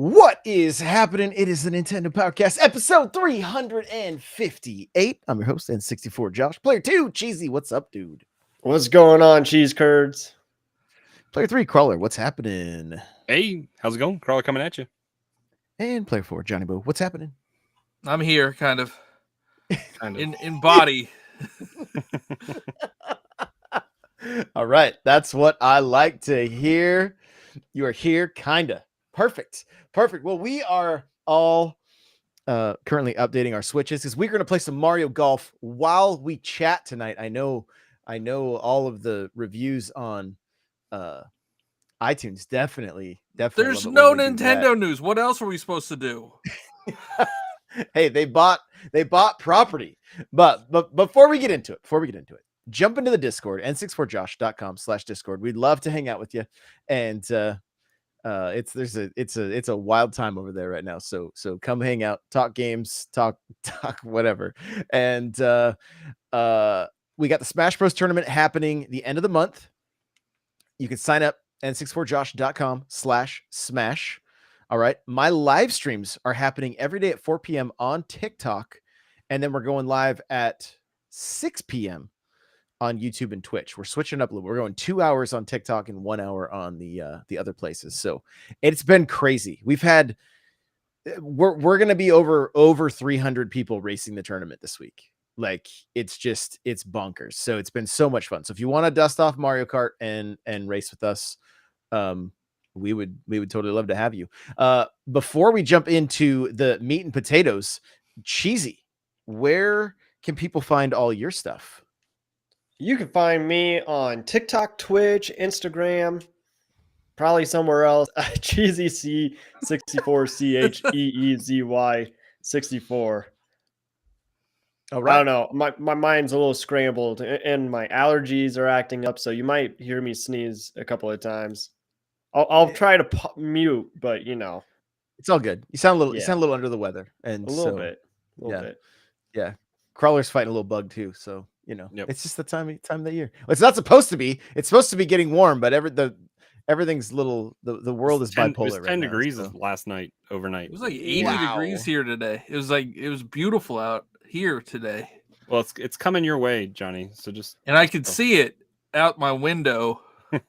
What is happening? It is the Nintendo Podcast, episode 358. I'm your host, N64 Josh. Player 2, Cheesy. What's up, dude? What's going on, cheese curds? Player 3, Crawler. What's happening? Hey, how's it going? Crawler coming at you. And Player 4, Johnny Bo. What's happening? I'm here, kind of. In body. All right. That's what I like to hear. You are here, kinda. Perfect. Well, we are all currently updating our Switches because we're going to play some Mario Golf while we chat tonight. I know all of the reviews on iTunes definitely. There's no Nintendo news. What else were we supposed to do? Hey, they bought property. But before we get into it, jump into the Discord, n64josh.com/Discord. We'd love to hang out with you. And it's a wild time over there right now. So come hang out, talk games, talk whatever. And we got the Smash Bros tournament happening the end of the month. You can sign up n64josh.com/smash. All right. My live streams are happening every day at 4 p.m. on TikTok. And then we're going live at 6 p.m. on YouTube and Twitch. We're switching up a little. We're going 2 hours on TikTok and 1 hour on the other places. So it's been crazy. We're going to be over 300 people racing the tournament this week. Like it's bonkers. So it's been so much fun. So if you want to dust off Mario Kart and race with us, we would totally love to have you. Before we jump into the meat and potatoes, Cheesy, where can people find all your stuff? You can find me on TikTok, Twitch, Instagram, probably somewhere else. Cheesy C64 CHEEZY 64. All right. I don't know. My mind's a little scrambled, and my allergies are acting up, so you might hear me sneeze a couple of times. I'll try to mute, but it's all good. You sound a little under the weather, and a little bit. Yeah. Crawler's fighting a little bug too, so Yep. It's just the time of the year. Well, it's not supposed to be. It's supposed to be getting warm, but everything's little. The world is bipolar. It was 10 right degrees now, so. last night, overnight. It was like 80 degrees here today. It was beautiful out here today. Well, it's coming your way, Johnny. So and I could see it out my window when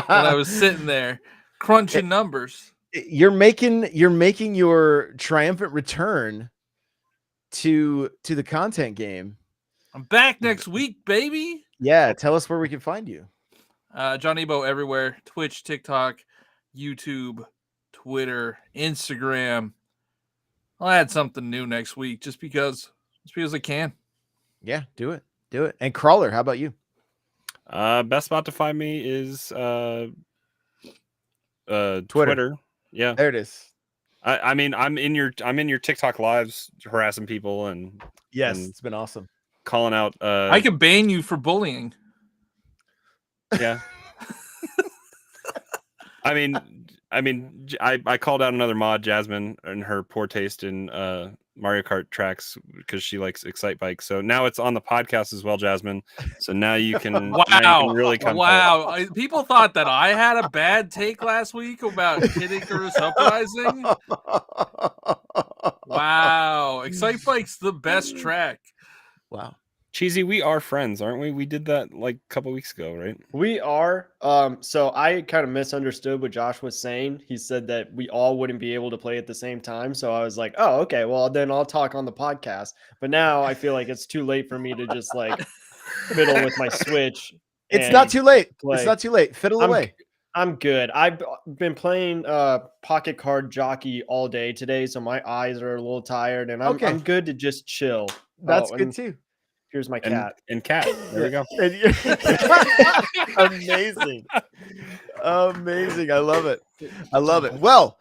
I was sitting there crunching numbers. You're making your triumphant return to the content game. I'm back next week, baby. Yeah, tell us where we can find you. Johnny Bo everywhere: Twitch, TikTok, YouTube, Twitter, Instagram. I'll add something new next week just because I can. Yeah, do it. And Crawler, how about you? Best spot to find me is Twitter. Yeah, there it is. I mean, I'm in your TikTok lives harassing people and it's been awesome. Calling out. I could ban you for bullying. Yeah. I called out another mod, Jasmine, and her poor taste in Mario Kart tracks because she likes Excite Bike. So now it's on the podcast as well, Jasmine. So now you can, really come. Wow. People thought that I had a bad take last week about Kid Icarus Uprising. Wow. Excite Bike's the best track. Wow. Cheesy, we are friends, aren't we? We did that like a couple weeks ago, right? We are. So I kind of misunderstood what Josh was saying. He said that we all wouldn't be able to play at the same time. So I was like, oh, okay, well, then I'll talk on the podcast. But now I feel like it's too late for me to just like fiddle with my Switch. It's not too late. Fiddle away. I'm good. I've been playing Pocket Card Jockey all day today, so my eyes are a little tired, and I'm good to just chill. That's good too. Here's my cat. And cat. There we go. Amazing. I love it. Well,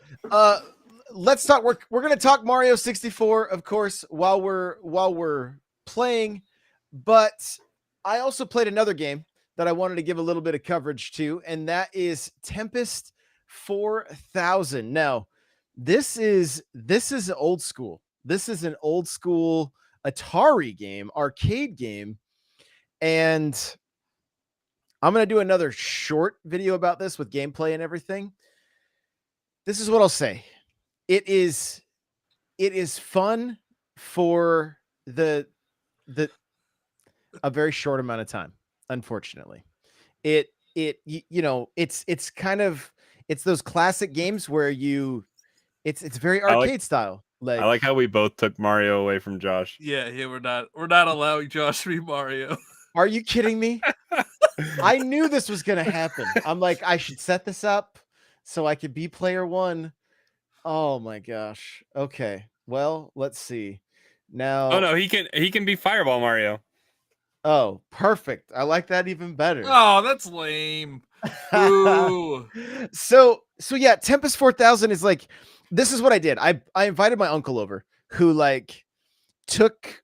let's talk. We're going to talk Mario 64, of course, while we're playing. But I also played another game that I wanted to give a little bit of coverage to, and that is Tempest 4000. Now, this is old school. This is an old school Atari game, arcade game, and I'm going to do another short video about this with gameplay and everything. this is what I'll say. It is fun for the a very short amount of time. Unfortunately, it's kind of it's those classic games where it's very arcade style. I like how we both took Mario away from Josh. Yeah, we're not allowing Josh to be Mario. Are you kidding me? I knew this was gonna happen. I'm like, I should set this up so I could be player one. Oh my gosh. Okay. Well, let's see. Now. Oh no, he can be Fireball Mario. Oh, perfect. I like that even better. Oh, that's lame. Ooh. So yeah, Tempest 4000 is like, this is what I did. I invited my uncle over who like took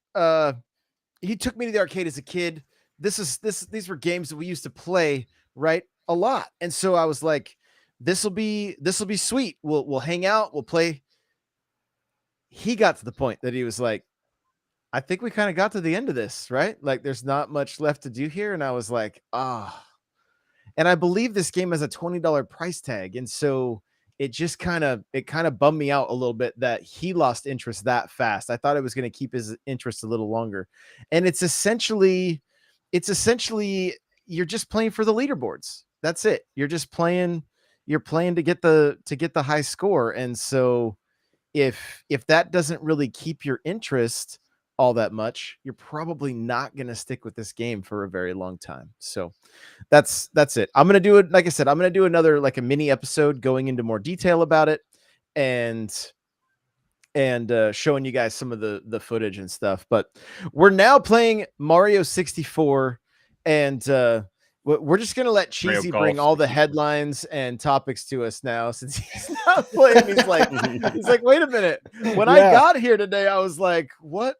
he took me to the arcade as a kid. These were games that we used to play, right? A lot. And so I was like, this will be sweet. We'll hang out, we'll play. He got to the point that he was like, I think we kind of got to the end of this, right? Like there's not much left to do here. And I was like, and I believe this game has a $20 price tag. And so it kind of bummed me out a little bit that he lost interest that fast. I thought it was going to keep his interest a little longer. And it's essentially you're just playing for the leaderboards. That's it. You're playing to get the high score. And so if that doesn't really keep your interest all that much, you're probably not going to stick with this game for a very long time. So that's it. I'm going to do it. Like I said, I'm going to do another, like a mini episode going into more detail about it and showing you guys some of the footage and stuff. But we're now playing Mario 64 and we're just going to let Cheesy bring all the headlines and topics to us now since he's not playing. He's like, wait a minute. When I got here today, I was like, what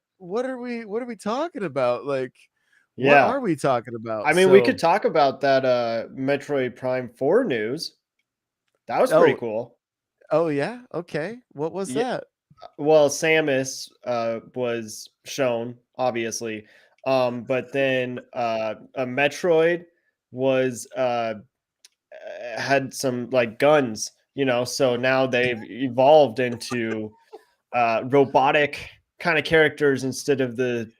are we talking about? Like, what are we talking about? I mean, we could talk about that Metroid Prime 4 news. That was pretty cool. Oh yeah. Okay. What was that? Well, Samus was shown, obviously. But then a Metroid was had some like guns, so now they've evolved into robotic kind of characters instead of the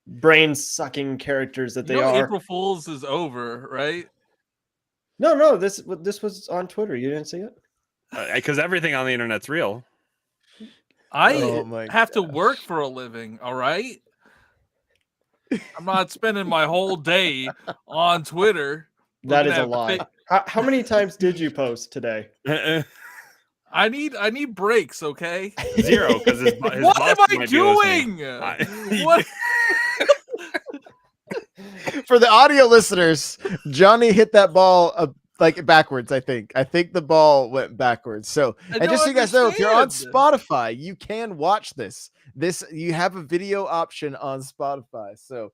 brain sucking characters that they are. April Fool's is over, right? No, this was on Twitter. You didn't see it? Because everything on the internet's real. I have to work for a living, all right? I'm not spending my whole day on Twitter. That is a lie. How many times did you post today? I need breaks, okay? 0, because his what boss am I doing? What? For the audio listeners, Johnny hit that ball like backwards. I think the ball went backwards. So, and just so you guys know, if you're on Spotify, you can watch this. You have a video option on Spotify. So,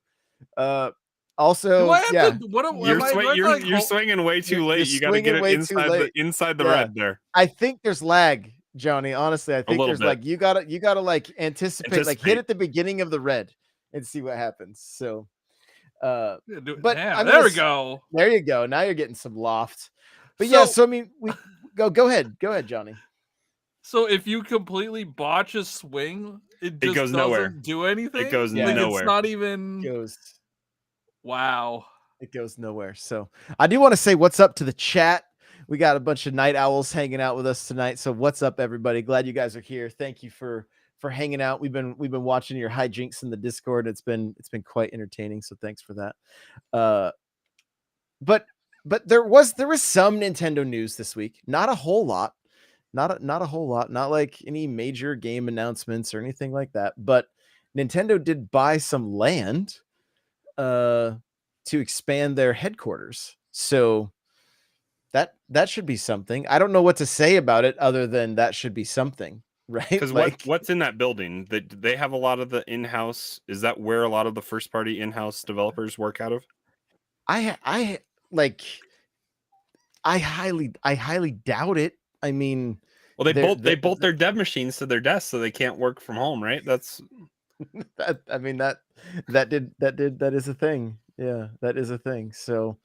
also, you're swinging way too late. You got to get it inside the red there. I think there's lag, Johnny. Honestly, I think there's like you gotta like anticipate, like hit at the beginning of the red and see what happens. So, but there we go. There you go. Now you're getting some loft. But yeah, so I mean, we go ahead, Johnny. So if you completely botch a swing, it just goes doesn't nowhere. Do anything. It goes nowhere. It's not even. Wow. It goes nowhere. So I do want to say what's up to the chat. We got a bunch of night owls hanging out with us tonight. So what's up, everybody? Glad you guys are here. Thank you for hanging out. We've been watching your hijinks in the Discord. It's been quite entertaining. So thanks for that. But there was some Nintendo news this week. Not a whole lot. Not a whole lot. Not like any major game announcements or anything like that. But Nintendo did buy some land to expand their headquarters. So that should be something. I don't know what to say about it other than that should be something, right? Because what's in that building? They have a lot of the in-house. Is that where a lot of the first-party in-house developers work out of? I highly doubt it. I mean, well, they bolt their dev machines to their desks so they can't work from home, right? That's that. I mean that is a thing. Yeah, that is a thing. So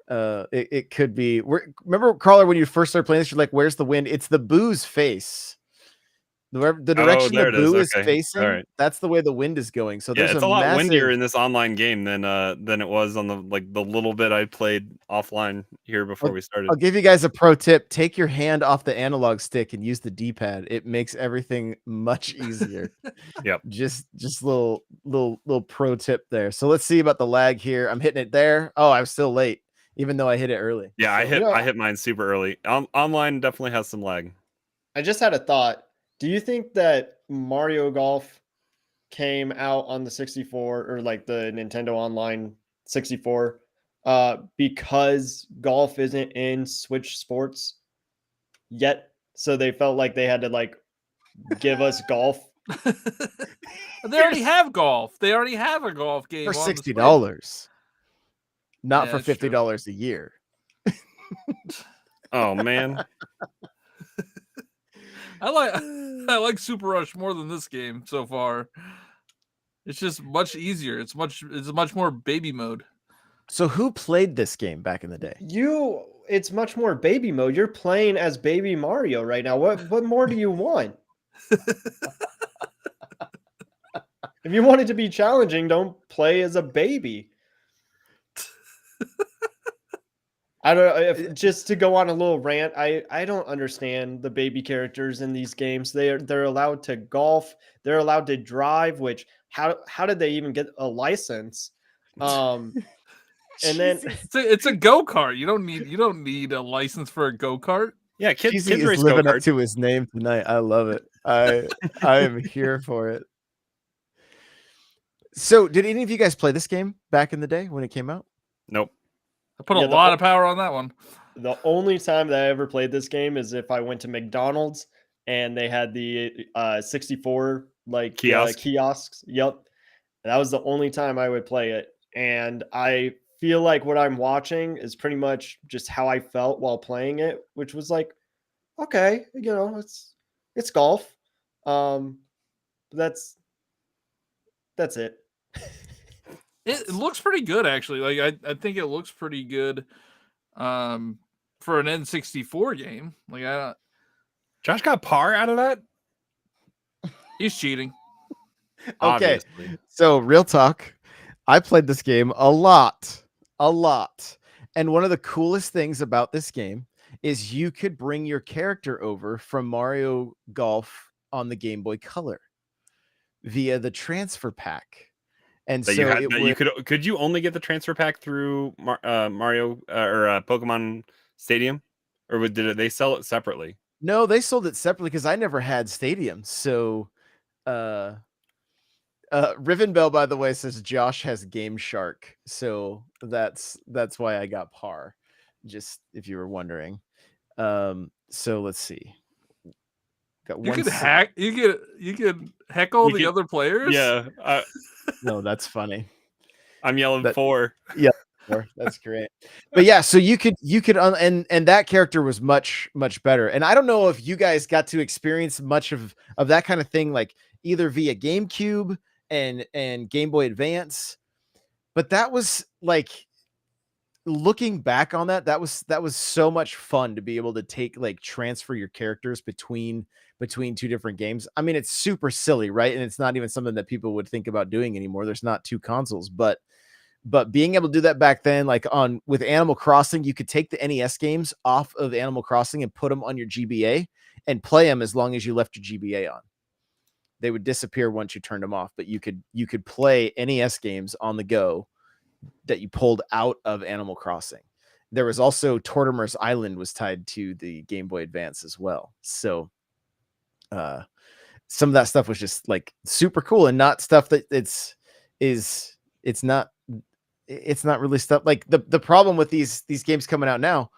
It could be. Remember, Crawler, when you first started playing this, you're like, "Where's the wind?" It's the boo's face. The direction there the it is. boo is Okay. facing, All right. that's the way the wind is going. So Yeah, there's it's a a lot massive. windier in this online game than it was on the little bit I played offline here before we started. I'll give you guys a pro tip: take your hand off the analog stick and use the D-pad. It makes everything much easier. Yep. Just little pro tip there. So let's see about the lag here. I'm hitting it there. Oh, I was still late, even though I hit it early. Yeah, So, I hit mine super early. Online definitely has some lag. I just had a thought. Do you think that Mario Golf came out on the 64 or like the Nintendo Online 64 because golf isn't in Switch Sports yet? So they felt like they had to like give us golf. They already have golf. They already have a golf game for on the Switch. $60, not Yeah, for that's true. $50 a year. Oh man. I like Super Rush more than this game so far. It's just much easier. It's much more baby mode. So who played this game back in the day? It's much more baby mode. You're playing as baby Mario right now. What more do you want? If you want it to be challenging, don't play as a baby. I don't. Just to go on a little rant, I don't understand the baby characters in these games. They're allowed to golf. They're allowed to drive. Which how did they even get a license? And then It's a go-kart. You don't need a license for a go-kart. Yeah, kids Cheesy is race living up go-karts. to his name tonight. I love it. I am here for it. So, did any of you guys play this game back in the day when it came out? Nope. I put Yeah, a lot of power on that one. the only time that I ever played this game is if I went to McDonald's and they had the 64 like kiosks. Yep. That was the only time I would play it. And I feel like what I'm watching is pretty much just how I felt while playing it, which was like, okay, it's golf. That's it. It looks pretty good, actually. Like I think it looks pretty good for an N64 game. Like Josh got par out of that? he's cheating. Okay. Obviously. So, real talk. I played this game a lot. And one of the coolest things about this game is you could bring your character over from Mario Golf on the Game Boy Color via the transfer pack. And That so you could you only get the transfer pack through Mario or Pokemon Stadium, or they sell it separately? No, they sold it separately because I never had Stadium. So, Rivenbell, by the way, says Josh has Game Shark, so that's why I got par. Just if you were wondering. So let's see. Got You one. could hack. You could heckle the other players. Yeah. No, that's funny. I'm yelling That- 4. Yeah, that's great. But yeah, so you could and that character was much better. And I don't know if you guys got to experience much of that kind of thing, like either via GameCube and Game Boy Advance, but that was like, looking back on that was so much fun to be able to transfer your characters between two different games. I mean, it's super silly, right? And it's not even something that people would think about doing anymore. There's not two consoles, but being able to do that back then, like with Animal Crossing, you could take the NES games off of Animal Crossing and put them on your GBA and play them as long as you left your GBA on. They would disappear once you turned them off, but you could play NES games on the go that you pulled out of Animal Crossing. There was also Tortimer's Island was tied to the Game Boy Advance as well. So some of that stuff was just like super cool and not stuff that it's not really stuff like the problem with these games coming out now.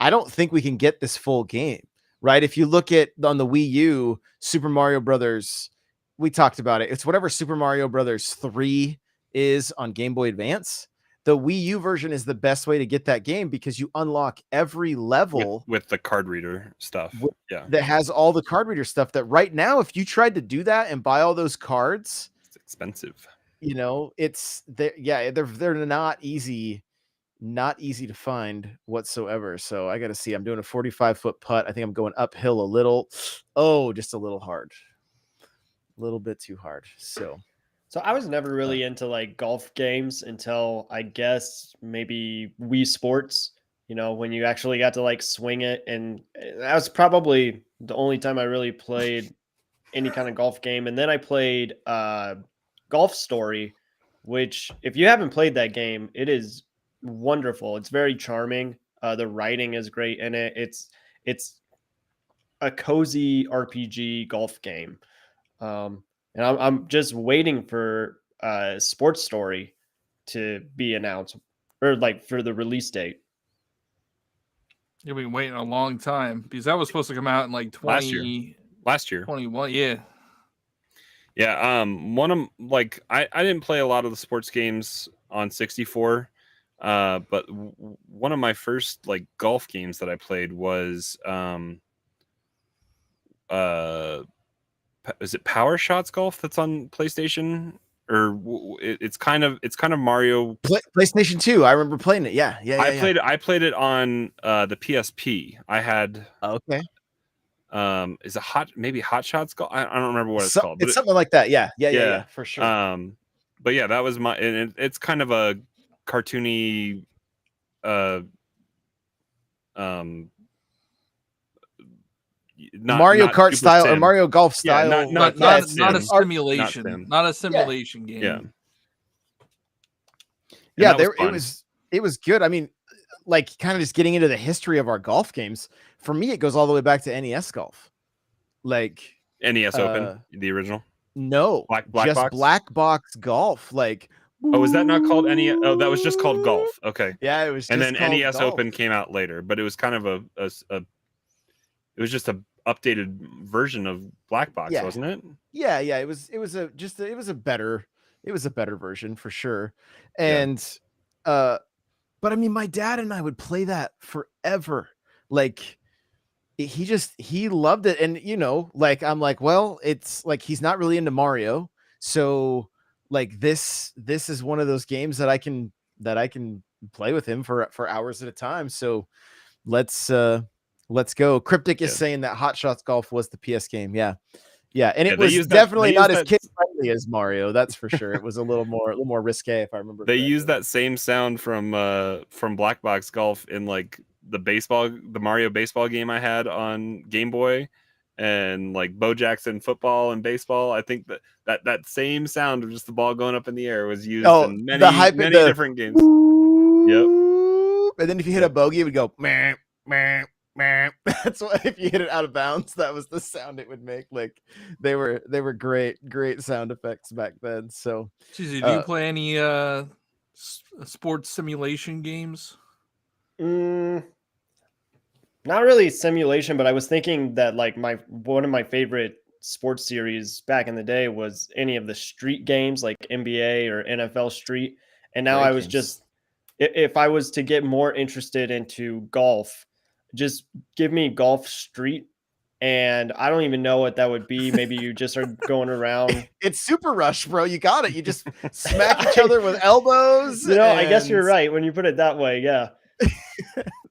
I don't think we can get this full game, right? If you look at on the Wii U, Super Mario Brothers, we talked about it. It's whatever Super Mario Brothers 3 is on Game Boy Advance. The Wii U version is the best way to get that game because you unlock every level with the card reader stuff. That has all the card reader stuff that right now, if you tried to do that and buy all those cards, it's expensive. They're not easy not easy to find whatsoever. So I got to see. I'm doing a 45-foot putt. I think I'm going uphill a little. Oh, just a little hard. A little bit too hard. So I was never really into like golf games until I guess maybe Wii Sports, when you actually got to like swing it. And that was probably the only time I really played any kind of golf game. And then I played Golf Story, which if you haven't played that game, it is wonderful. It's very charming. The writing is great in it. It's a cozy RPG golf game. And I'm just waiting for Sports Story to be announced, or like for the release date. You've been waiting a long time because that was supposed to come out in like 20 last year 21. Yeah. Yeah, one of like I didn't play a lot of the sports games on 64, but one of my first like golf games that I played was is it Power Shots Golf that's on PlayStation, or it's kind of Mario PlayStation 2. I remember playing it. Yeah. I played it on the PSP. I had okay. Is it Hot Shots Golf? I don't remember what it's called. But it's something like that. Yeah, for sure. But yeah, that was my, and it's kind of a cartoony Mario Kart style Sim. or Mario Golf style. Yeah, not a simulation. Not a simulation game. Yeah, it was good. I mean, like kind of just getting into the history of our golf games. For me, it goes all the way back to NES golf. Like NES Open, the original. No, Black just box? Black Box Golf. Like, oh, was that not called NES? Oh, that was just called Golf. Okay. Yeah, it was. And just then NES golf. Open came out later, but it was kind of it was just a updated version of Black Box, wasn't it? Yeah. It was a better version for sure. And but I mean, my dad and I would play that forever. Like he loved it. And like I'm like, well, it's like he's not really into Mario. So like this is one of those games that I can play with him for hours at a time. So let's go. Cryptic is saying that Hot Shots Golf was the PS game. Yeah. And it was definitely not as kid friendly as Mario. That's for sure. It was a little more risque, if I remember. They used that same sound from Black Box Golf in like the Mario baseball game I had on Game Boy, and like Bo Jackson football and baseball. I think that same sound of just the ball going up in the air was used in many different games. Yep. And then if you hit a bogey, it would go meh, meh. That's what, if you hit it out of bounds, that was the sound it would make. Like they were great sound effects back then. So do you play any sports simulation games? Not really simulation, but I was thinking that like one of my favorite sports series back in the day was any of the street games like NBA or NFL Street. And now I was just, if I was to get more interested into golf, just give me Golf Street, and I don't even know what that would be. Maybe you just are going around. It's Super Rush, bro. You got it. You just smack each other with elbows. I guess you're right when you put it that way. Yeah.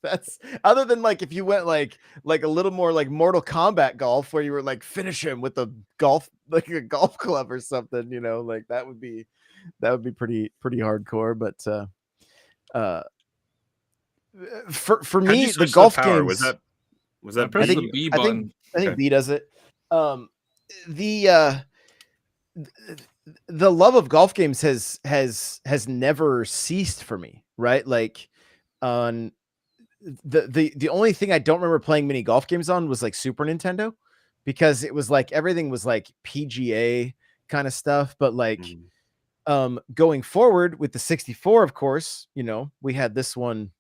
That's other than like if you went like a little more like Mortal Kombat golf, where you were like finish him with a golf club or something. Like that would be pretty hardcore. But for me, the golf game was that press the B button. I think B does it. The love of golf games has never ceased for me, right? Like on the only thing I don't remember playing many golf games on was like Super Nintendo, because it was like everything was like PGA kind of stuff. But like going forward with the 64, of course, we had this one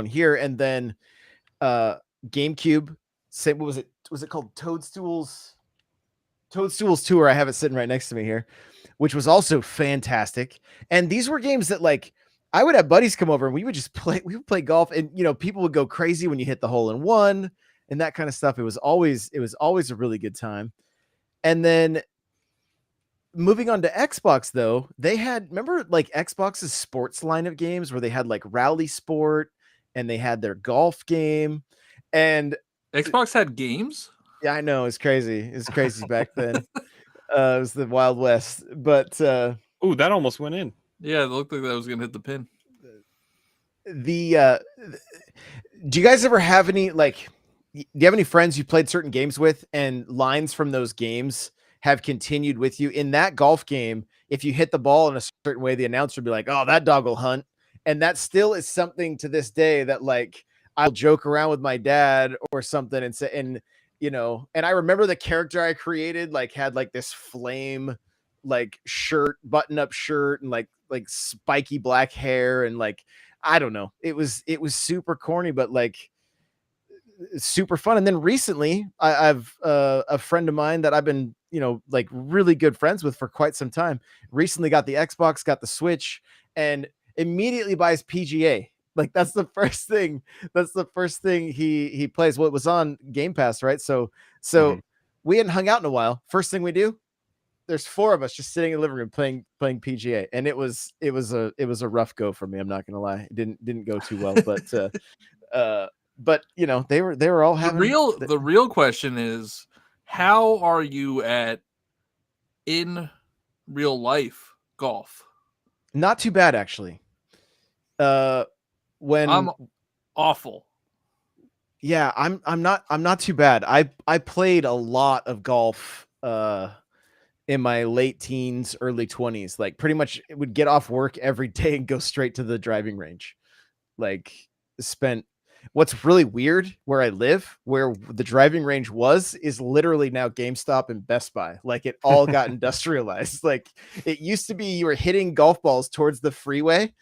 here, and then GameCube. What was it? Was it called Toadstools Tour? I have it sitting right next to me here, which was also fantastic. And these were games that like I would have buddies come over and we would just play. We would play golf, and people would go crazy when you hit the hole in one and that kind of stuff. It was always a really good time. And then moving on to Xbox though, they had, remember like Xbox's sports line of games where they had like Rally Sport and they had their golf game. And Xbox had games. yeah, I know it's crazy. It's crazy back then. It was the Wild West. But Ooh, that almost went in. Yeah, it looked like that was gonna hit the pin. the do you guys ever have any like do you have any friends you played certain games with and lines from those games have continued with you? In that golf game, if you hit the ball in a certain way, the announcer would be like, oh, that dog will hunt. And that still is something to this day that like I'll joke around with my dad or something and say, and you know, and I remember the character I created like had like this flame like shirt, button up shirt, and like spiky black hair, and like I don't know. It was super corny, but like super fun. And then recently, I've a friend of mine that I've been, you know, like really good friends with for quite some time. Recently got the Xbox, got the Switch, and immediately buys PGA. Like that's the first thing. That's the first thing he plays. Well, it was on Game Pass, right? So Mhm. we hadn't hung out in a while. First thing we do, there's four of us just sitting in the living room playing PGA, and it was a rough go for me. I'm not gonna lie, it didn't go too well, but you know they were all having The real question is, how are you at in real life golf? not too bad actually. When I'm awful. yeah, I'm not too bad. I played a lot of golf in my late teens, early 20s. Like pretty much would get off work every day and go straight to the driving range. Like spent what's really weird where I live, where the driving range was, is literally now GameStop and Best Buy. Like it all got industrialized. Like it used to be you were hitting golf balls towards the freeway,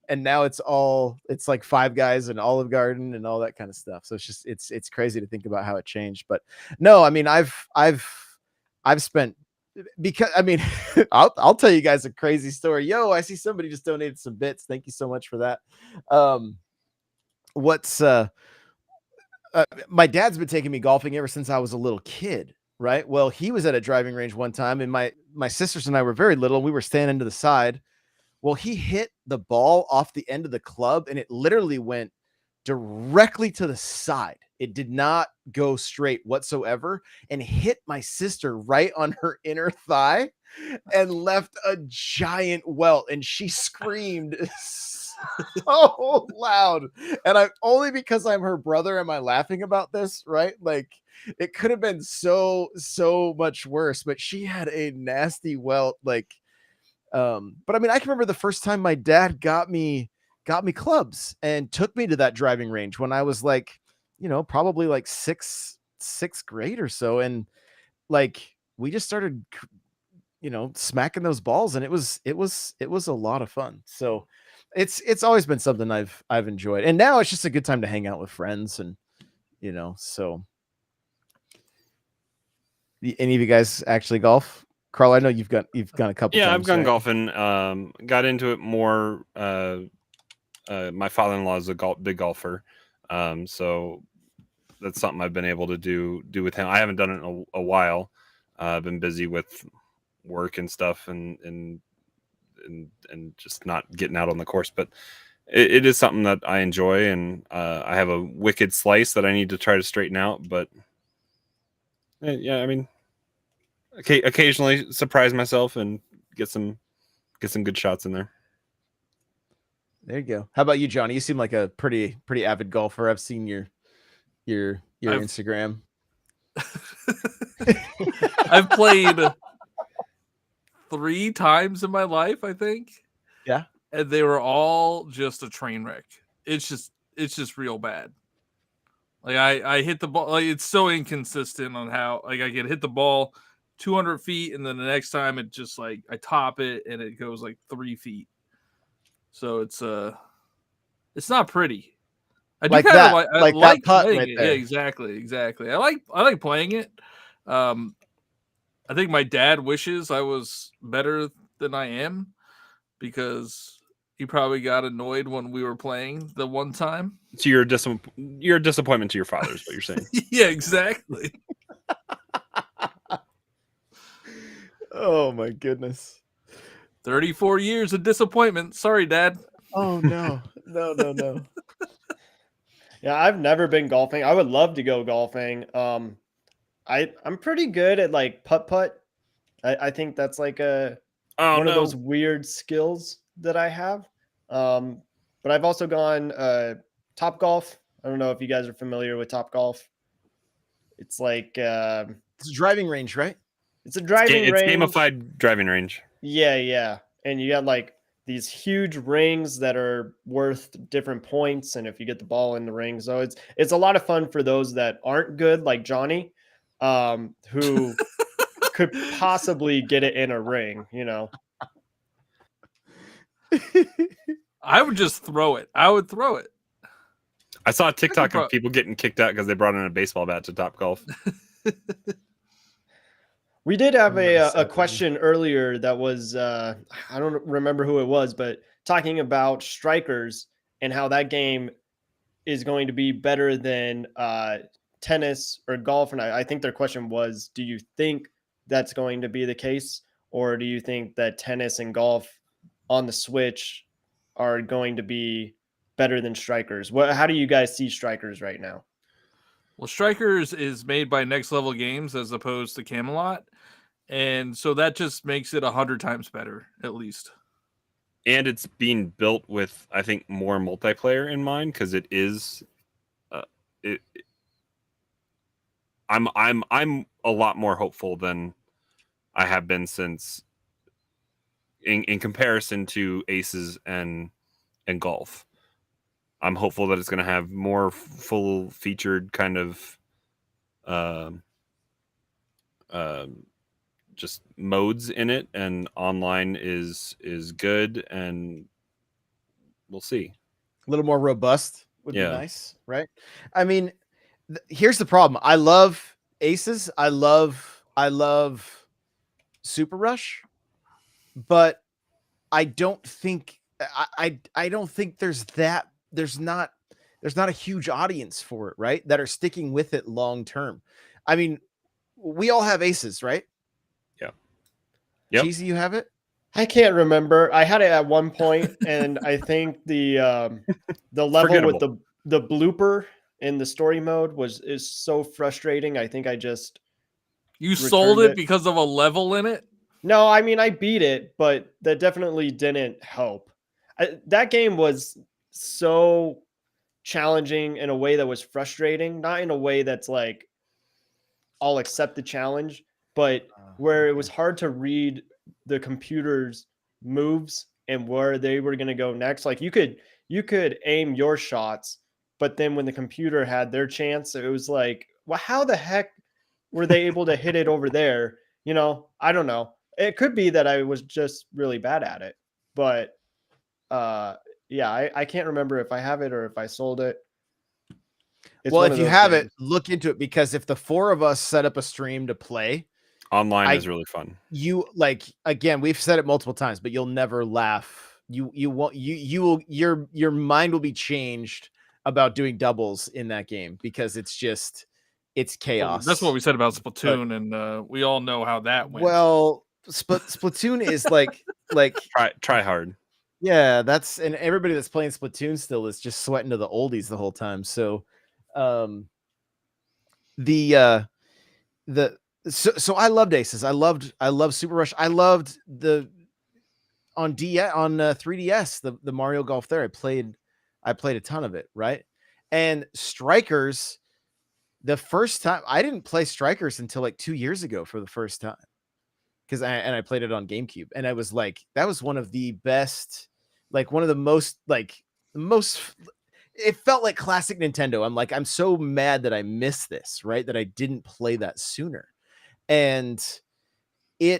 and now it's like Five Guys and Olive Garden and all that kind of stuff. So it's just it's crazy to think about how it changed. But no, I mean I've spent, because I mean I'll tell you guys a crazy story. Yo, I see somebody just donated some bits. Thank you so much for that. What's my dad's been taking me golfing ever since I was a little kid, right? Well, he was at a driving range one time, and my sisters and I were very little. We were standing to the side. Well, he hit the ball off the end of the club, and it literally went directly to the side. It did not go straight whatsoever, and hit my sister right on her inner thigh and left a giant welt, and she screamed so loud. And I only because I'm her brother am I laughing about this, right? Like it could have been so much worse, but she had a nasty welt. Like but I mean I can remember the first time my dad got me clubs and took me to that driving range when I was like, you know, probably like sixth grade or so. And like we just started, you know, smacking those balls, and it was a lot of fun. So it's always been something I've enjoyed, and now it's just a good time to hang out with friends, and you know. So any of you guys actually golf? Carl, I know you've gone a couple Yeah, times, I've gone right? golfing. Got into it more. My father-in-law is a big golfer, so that's something I've been able to do with him. I haven't done it in a while. I've been busy with work and stuff, and just not getting out on the course. But it is something that I enjoy, and I have a wicked slice that I need to try to straighten out. But yeah, I mean, occasionally surprise myself and get some good shots in there. There you go. How about you, Johnny? You seem like a pretty avid golfer. I've seen your Instagram. I've played 3 times in my life, I think. Yeah. And they were all just a train wreck. It's just real bad. Like I hit the ball, like it's so inconsistent on how like I can hit the ball 200 feet, and then the next time it just like I top it and it goes like 3 feet. So it's not pretty. I do Like kind of that, I like like that putt playing right it. there. Yeah, exactly. I like playing it. I think my dad wishes I was better than I am, because he probably got annoyed when we were playing the one time. So you're a disappointment to your father, is what you're saying. Yeah, exactly. Oh my goodness. 34 years of disappointment. Sorry, Dad. Oh no. No. Yeah, I've never been golfing. I would love to go golfing. I'm pretty good at like putt. I think that's like Oh one of no. those weird skills that I have. But I've also gone Top Golf. I don't know if you guys are familiar with Top Golf. It's like It's a driving range, right? it's a driving It's range. gamified driving range. Yeah. And you got like these huge rings that are worth different points, and if you get the ball in the ring, so it's a lot of fun for those that aren't good, like Johnny, who could possibly get it in a ring. I would just throw it. I would throw it. I saw a TikTok bro- of people getting kicked out because they brought in a baseball bat to Top Golf. We did have I'm not a sad. question earlier that was I don't remember who it was, but talking about strikers and how that game is going to be better than tennis or golf. And I think their question was, do you think that's going to be the case? Or do you think that tennis and golf on the Switch are going to be better than strikers? How do you guys see strikers right now? Well, Strikers is made by Next Level Games as opposed to Camelot. And so that just makes it 100 times better, at least. And it's being built with, I think, more multiplayer in mind because it is. I'm a lot more hopeful than I have been since, in comparison to Aces and golf. I'm hopeful that it's going to have more full featured kind of just modes in it, and online is good, and we'll see. A little more robust would Yeah. be nice, right? I mean, here's the problem. I love Aces. I love Super Rush, but I don't think I don't think there's not a huge audience for it, right? That are sticking with it long term. I mean, we all have Aces, right? Yeah. Yep. Cheesy, you have it? I can't remember. I had it at one point, and I think the level with the blooper in the story mode is so frustrating. I think I just You sold returned it because of a level in it? No, I mean I beat it, but that definitely didn't help. That game was so challenging in a way that was frustrating, not in a way that's like I'll accept the challenge, but where it was hard to read the computer's moves and where they were going to go next. Like you could aim your shots, but then when the computer had their chance, it was like, well, how the heck were they able to hit it over there? I don't know. It could be that I was just really bad at it, but yeah, I can't remember if I have it or if I sold it. Well, if you have it, look into it, because if the four of us set up a stream to play, online is really fun. You again, we've said it multiple times, but you'll never laugh. You won't. You will. Your mind will be changed about doing doubles in that game because it's chaos. That's what we said about Splatoon, and we all know how that went. Well, Splatoon is like try hard. Yeah, and everybody that's playing Splatoon still is just sweating to the oldies the whole time. So, so I loved Aces. I loved Super Rush. I loved on 3DS the Mario Golf there. I played a ton of it, right? And Strikers, the first time I didn't play Strikers until like 2 years ago for the first time, because I played it on GameCube, and I was like, that was one of the best, like one of the most it felt like classic Nintendo. I'm like, I'm so mad that I missed this, right? That I didn't play that sooner. And I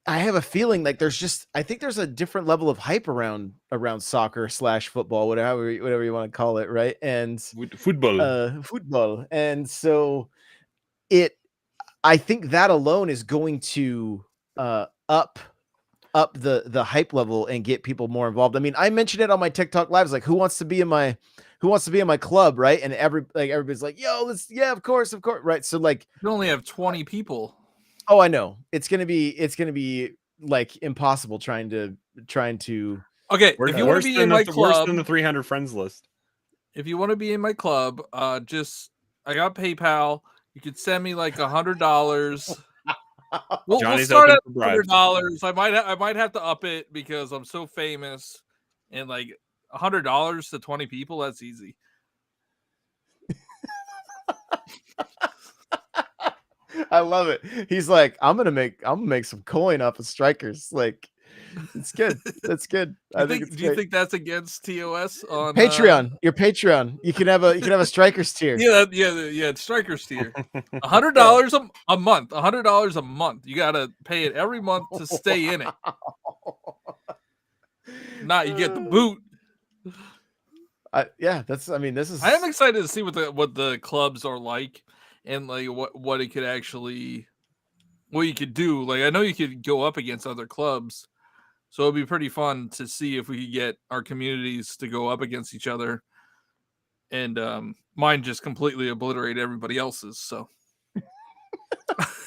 have a feeling like I think there's a different level of hype around soccer / football, whatever you want to call it, right? And football. And so I think that alone is going to up the hype level and get people more involved. I mean, I mentioned it on my TikTok lives, like, who wants to be in my club, right? And everybody's like, yo, of course, right? So like, you only have 20 people. Oh, I know. It's gonna be like impossible trying to Okay, Worse, if you want to be in my worse than club, the 300 friends list. if you want to be in my club, just I got PayPal. You could send me like $100. We'll Johnny's start open at for bribes. $100. I might have to up it because I'm so famous, and like $100 to 20 people, that's easy. I love it. He's like, I'm gonna make some coin off of strikers. Like, it's good. That's good. I think it's Do you great. think that's against TOS on Patreon, your Patreon. You can have a strikers tier. Yeah, it's Strikers tier. $100 a month. $100 a month. You gotta pay it every month to stay in it. Not you get the boot. Yeah, this is. I am excited to see what the clubs are like, and like what it could actually, what you could do. Like I know you could go up against other clubs, so it'd be pretty fun to see if we could get our communities to go up against each other, and mine just completely obliterate everybody else's. So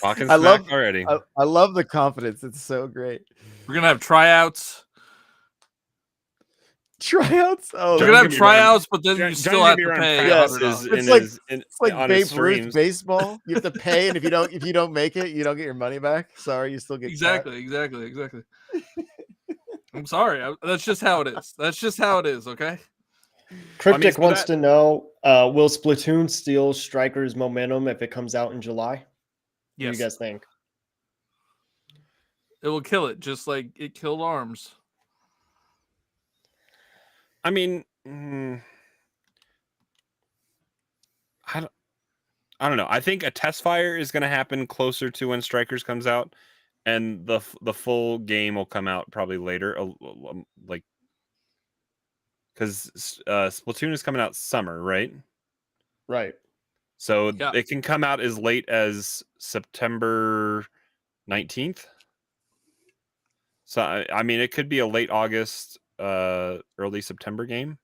Talking I smack love already. I love the confidence. It's so great. we're gonna have tryouts. Tryouts. Oh, We're John's gonna have gonna be tryouts, but then you John's still gonna have be to running pay practices $100. It's in like his it's like on his Babe Ruth streams. baseball. You have to pay, and if you don't make it, you don't get your money back. Sorry, you still get cut. Exactly. I'm sorry. That's just how it is. That's just how it is. Okay. Cryptic so wants that- to know: will Splatoon steal Strikers' momentum if it comes out in July? What do Yes. you guys think? It will kill it, just like it killed Arms. I mean, I don't know. I think a test fire is going to happen closer to when Strikers comes out, and the full game will come out probably later. Like, because Splatoon is coming out summer, right? Right. So Yeah. it can come out as late as September 19th. So I mean, it could be a late August, early September game.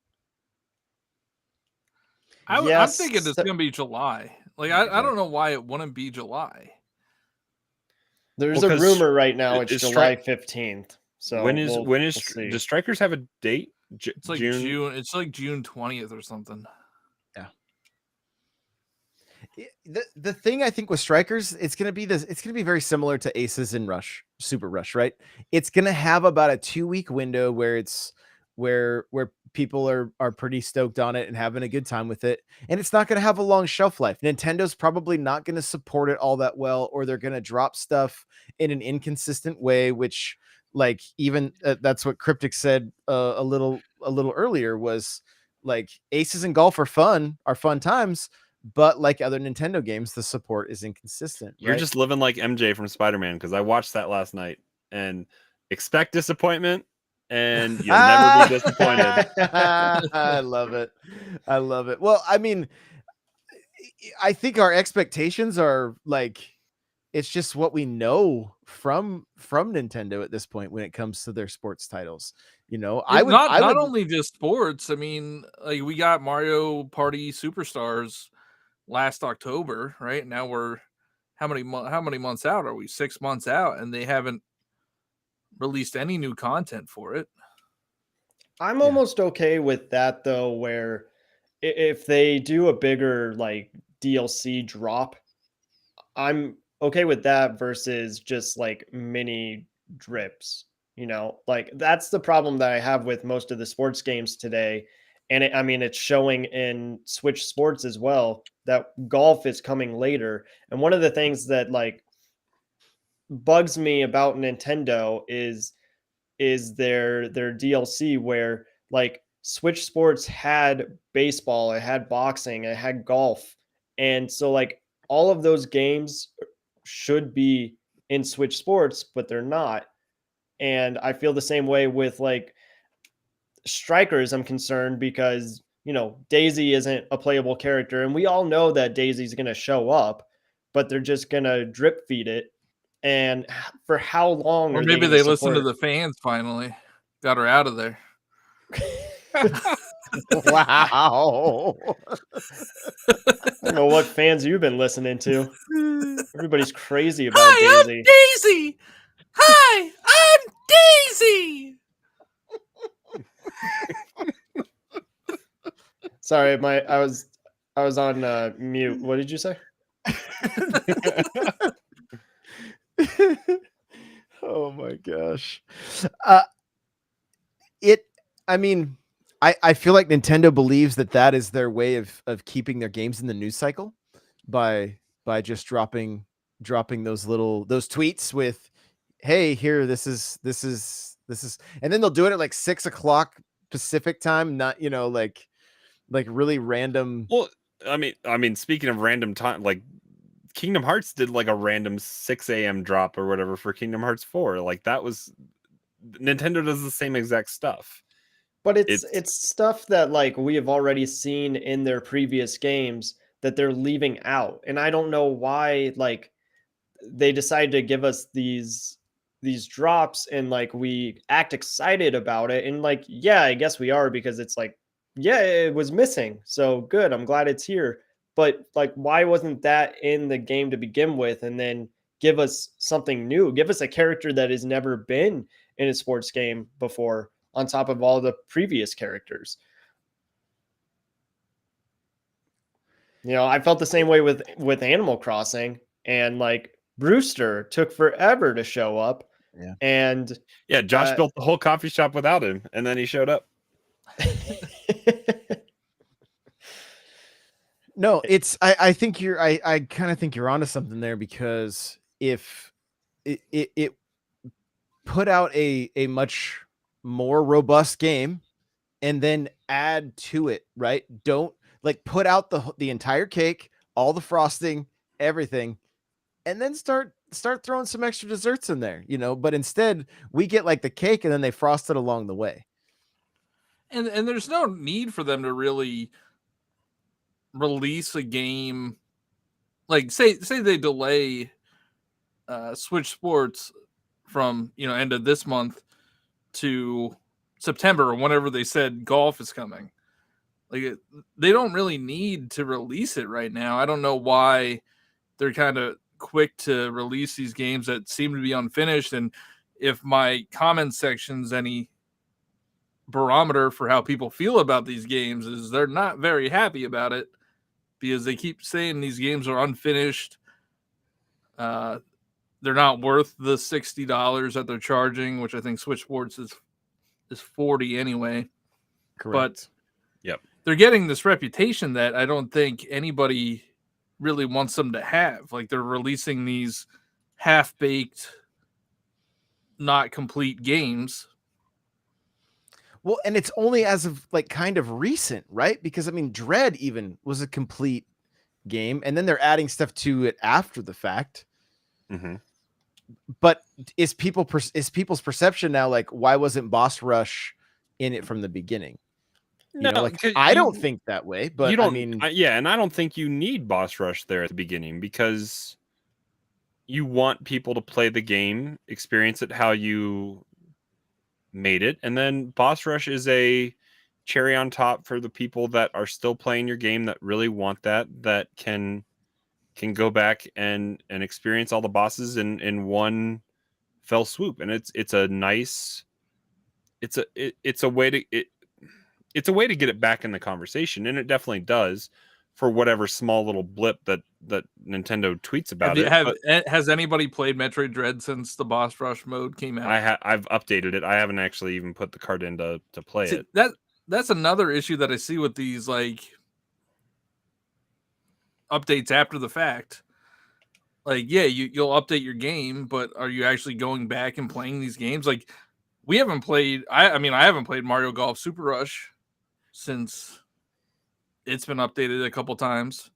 I'm thinking it's gonna be July. Like I don't know why it wouldn't be July. There's Well, a 'cause rumor right now. It's is July 15th. So when is we'll see. do Strikers have a date? It's like June. It's like June 20th or something. The thing I think with strikers, it's gonna be very similar to Aces and Super Rush, right? It's gonna have about a 2-week window where it's where people are pretty stoked on it and having a good time with it, and it's not gonna have a long shelf life. Nintendo's probably not gonna support it all that well, or they're gonna drop stuff in an inconsistent way, which like even that's what Cryptic said a little earlier was like Aces and Golf are fun times. But like other Nintendo games, the support is inconsistent. You're right? just living like MJ from Spider-Man, because I watched that last night, and expect disappointment, and you'll never be disappointed. I love it. Well, I mean, I think our expectations are like it's just what we know from Nintendo at this point when it comes to their sports titles. You know, I would not only just sports. I mean, like we got Mario Party Superstars last October, right? Now we're how many months out are we? 6 months out, and they haven't released any new content for it. I'm almost okay with that though, where if they do a bigger like DLC drop, I'm okay with that versus just like mini drips. You know, like that's the problem that I have with most of the sports games today. And I mean, it's showing in Switch Sports as well that golf is coming later. And one of the things that like bugs me about Nintendo is their DLC where like Switch Sports had baseball, it had boxing, it had golf. And so like all of those games should be in Switch Sports, but they're not. And I feel the same way with like Strikers. I'm concerned because, you know, Daisy isn't a playable character and we all know that Daisy's going to show up, but they're just going to drip feed it. And for how long? Or maybe they listened to the fans finally, got her out of there. Wow. I don't know what fans you've been listening to. Everybody's crazy about Hi, I'm Daisy. Daisy. Hi, I'm Daisy. Sorry, I was on mute. What did you say? Oh my gosh. Uh, it. I mean, I feel like Nintendo believes that is their way of keeping their games in the news cycle by just dropping those tweets with, hey, here, this is, and then they'll do it at like 6 o'clock Pacific time, not, like really random. Well, I mean, speaking of random time, like Kingdom Hearts did like a random 6 a.m. drop or whatever for Kingdom Hearts 4. Like that was Nintendo does the same exact stuff. But it's stuff that like we have already seen in their previous games that they're leaving out. And I don't know why like they decided to give us these drops and like we act excited about it. And like, yeah, I guess we are because it's like, yeah, it was missing. So good. I'm glad it's here. But like, why wasn't that in the game to begin with? And then give us something new, give us a character that has never been in a sports game before on top of all the previous characters. You know, I felt the same way with Animal Crossing, and like Brewster took forever to show up. Yeah. And yeah, Josh built the whole coffee shop without him, and then he showed up. No, it's I think I kind of think you're onto something there, because if it put out a much more robust game and then add to it, right? Don't like put out the entire cake, all the frosting, everything, and then start throwing some extra desserts in there, but instead we get like the cake and then they frost it along the way. And there's no need for them to really release a game. Like say they delay Switch Sports from end of this month to September or whenever they said golf is coming. Like they don't really need to release it right now. I don't know why they're kind of quick to release these games that seem to be unfinished. And if my comment section's any barometer for how people feel about these games, is they're not very happy about it because they keep saying these games are unfinished. They're not worth the $60 that they're charging, which I think Switch Sports is $40 anyway. Correct. But they're getting this reputation that I don't think anybody really wants them to have. Like they're releasing these half-baked, not complete games. Well, and it's only as of like kind of recent, right? Because I mean, Dread even was a complete game, and then they're adding stuff to it after the fact. Mm-hmm. But is people's perception now like, why wasn't Boss Rush in it from the beginning? I don't think that way, but you don't, I mean, and I don't think you need Boss Rush there at the beginning, because you want people to play the game, experience it how you made it, and then Boss Rush is a cherry on top for the people that are still playing your game, that really want that can go back and experience all the bosses in one fell swoop. And it's a nice, it's a way to get it back in the conversation, and it definitely does, for whatever small little blip that Nintendo tweets about Has anybody played Metroid Dread since the Boss Rush mode came out? I've updated it. I haven't actually even put the card in to play it. That's another issue that I see with these like updates after the fact. Like, yeah, you'll update your game, but are you actually going back and playing these games? Like, we haven't played. I haven't played Mario Golf Super Rush since it's been updated a couple times.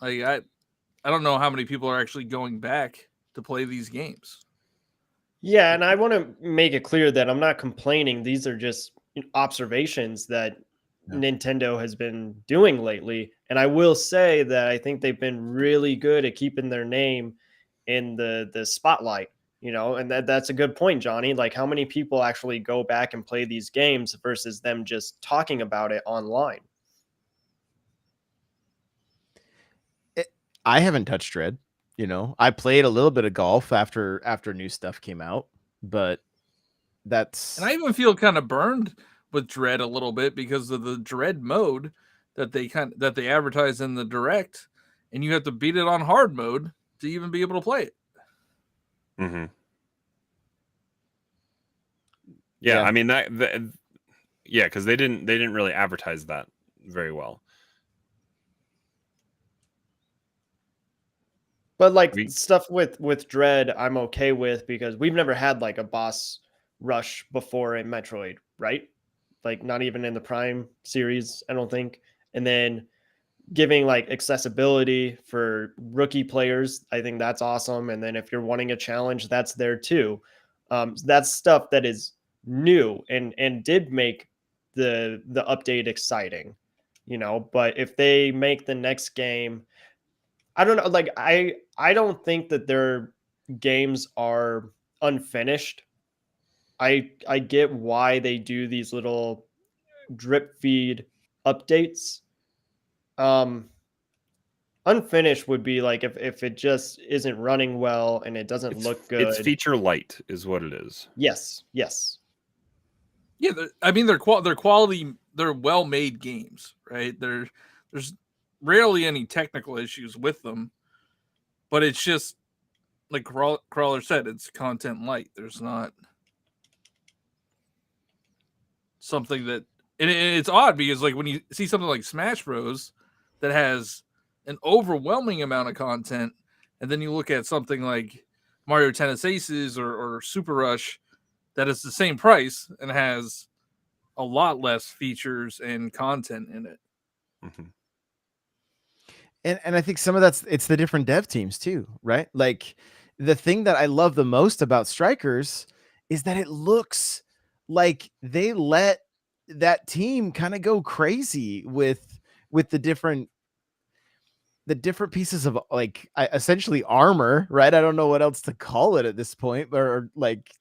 Like, I don't know how many people are actually going back to play these games. Yeah, and I want to make it clear that I'm not complaining. These are just observations that Nintendo has been doing lately. And I will say that I think they've been really good at keeping their name in the spotlight. And that's a good point, Johnny. Like, how many people actually go back and play these games versus them just talking about it online? I haven't touched Dread. I played a little bit of golf after new stuff came out, but that's. And I even feel kind of burned with Dread a little bit because of the Dread mode that they advertise in the direct, and you have to beat it on hard mode to even be able to play it. Mm-hmm. Yeah, I mean because they didn't really advertise that very well. But like stuff with Dread, I'm okay with because we've never had like a boss rush before in Metroid, right? Like not even in the Prime series, I don't think. And then giving like accessibility for rookie players, I think that's awesome. And then if you're wanting a challenge, that's there too. That's stuff that is new and did make the update exciting, But if they make the next game, I don't know, like I don't think that their games are unfinished. I get why they do these little drip feed updates. Unfinished would be like if it just isn't running well and it doesn't look good. It's feature light is what it is. Yes. Yeah, I mean they're quality, they're well-made games, right? There's rarely any technical issues with them, but it's just like Crawler said, it's content light. There's not something that, and it's odd because like when you see something like Smash Bros that has an overwhelming amount of content, and then you look at something like Mario Tennis Aces or Super Rush that is the same price and has a lot less features and content in it. Mm-hmm. And I think some of it's the different dev teams too, right? Like the thing that I love the most about Strikers is that it looks like they let that team kind of go crazy with the different pieces of like essentially armor, right? I don't know what else to call it at this point, or like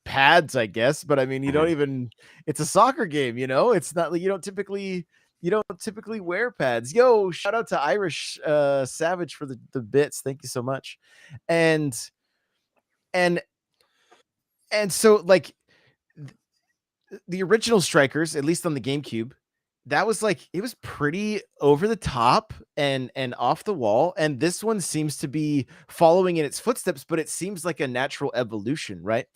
pads, I guess. But I mean, you don't even. It's a soccer game, It's not like you don't typically wear pads. Yo, shout out to Irish Savage for the bits. Thank you so much. And so like the original Strikers, at least on the GameCube, that was like, it was pretty over the top and off the wall. And this one seems to be following in its footsteps, but it seems like a natural evolution, right?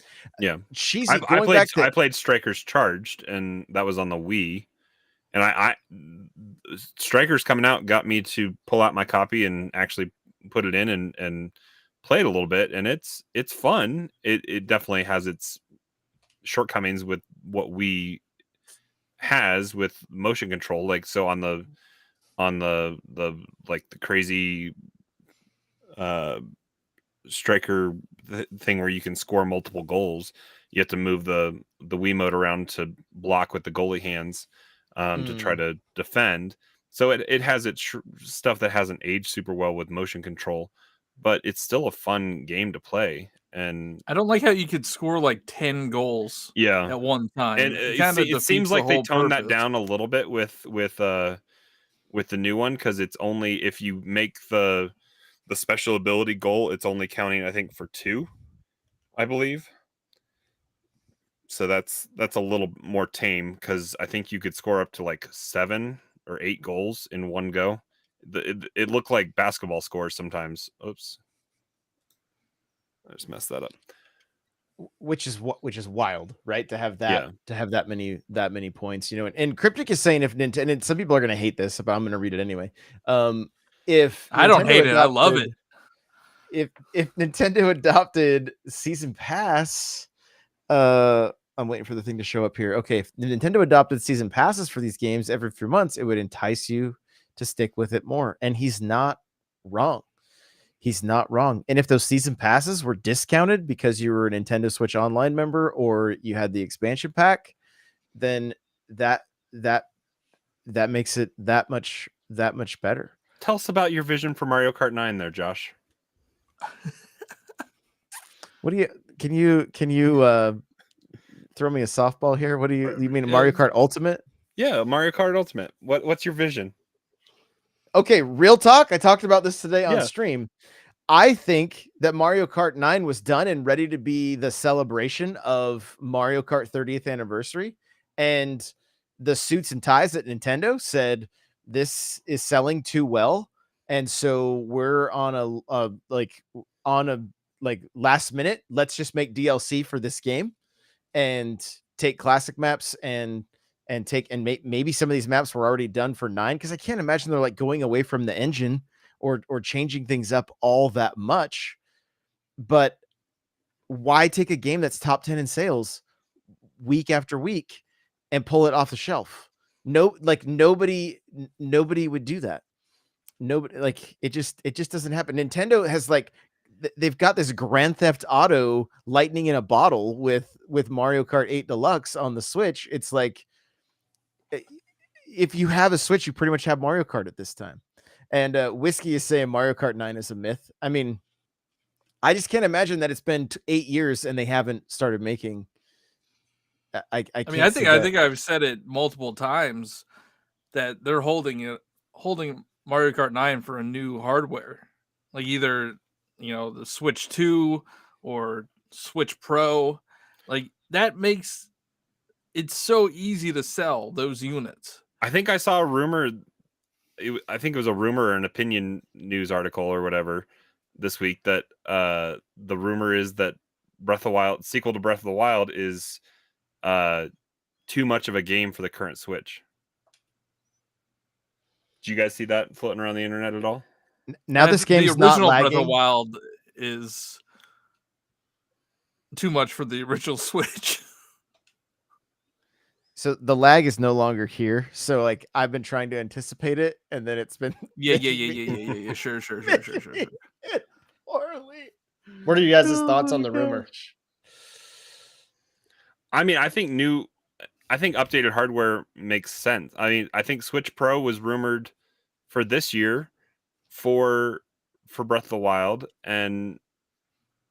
Yeah. Cheesy. I played Strikers Charged, and that was on the Wii. And I Strikers coming out got me to pull out my copy and actually put it in and play it a little bit. And it's fun. It definitely has its shortcomings with what Wii has with motion control, like so on the like the crazy striker thing where you can score multiple goals, you have to move the Wiimote around to block with the goalie hands to try to defend. So it has its stuff that hasn't aged super well with motion control, but it's still a fun game to play. And I don't like how you could score like 10 goals at one time. And it seems like they toned that down a little bit with the new one, because it's only if you make the special ability goal, it's only counting, I think, for 2, I believe. So that's a little more tame, because I think you could score up to like 7 or 8 goals in one go. It looked like basketball scores sometimes. Oops, I just messed that up. Which is wild, right? To have that many points, and Cryptic is saying if Nintendo, and some people are going to hate this, but I'm going to read it anyway. If I don't hate it, I love it. If Nintendo adopted Season Pass, I'm waiting for the thing to show up here. Okay, if Nintendo adopted Season Passes for these games every few months, it would entice you to stick with it more. And he's not wrong. He's not wrong. And if those season passes were discounted because you were a Nintendo Switch Online member or you had the expansion pack, then that makes it that much better. Tell us about your vision for Mario Kart 9 there, Josh. What do you can you throw me a softball here? What do you mean Yeah. Mario Kart Ultimate? Yeah, Mario Kart Ultimate. What's your vision? Okay, real talk. I talked about this today on Yeah. stream. I think that Mario Kart 9 was done and ready to be the celebration of Mario Kart 30th anniversary. And the suits and ties at Nintendo said this is selling too well. And so we're on a last minute, let's just make DLC for this game and take classic maps and take and maybe some of these maps were already done for 9, because I can't imagine they're like going away from the engine or changing things up all that much. But why take a game that's top 10 in sales week after week and pull it off the shelf? No, like nobody would do that. Nobody, like it just doesn't happen. Nintendo has like they've got this Grand Theft Auto lightning in a bottle with Mario Kart 8 Deluxe on the Switch. It's like if you have a Switch, you pretty much have Mario Kart at this time. And Whiskey is saying Mario Kart 9 is a myth. I mean, I just can't imagine that it's been 8 years and they haven't started making. I mean, I think I've said it multiple times that they're holding Mario Kart 9 for a new hardware, like either the Switch 2 or Switch Pro. Like that makes it so easy to sell those units. I think I saw a rumor. I think it was a rumor or an opinion news article or whatever this week that the rumor is that sequel to Breath of the Wild is too much of a game for the current Switch. Did you guys see that floating around the internet at all? Now this game's the original not lagging. Breath of the Wild is too much for the original Switch. So the lag is no longer here. So like I've been trying to anticipate it, and then it's been Yeah. Sure. Poorly. What are you guys' thoughts on the rumor? I mean, I think updated hardware makes sense. I mean, I think Switch Pro was rumored for this year for Breath of the Wild, and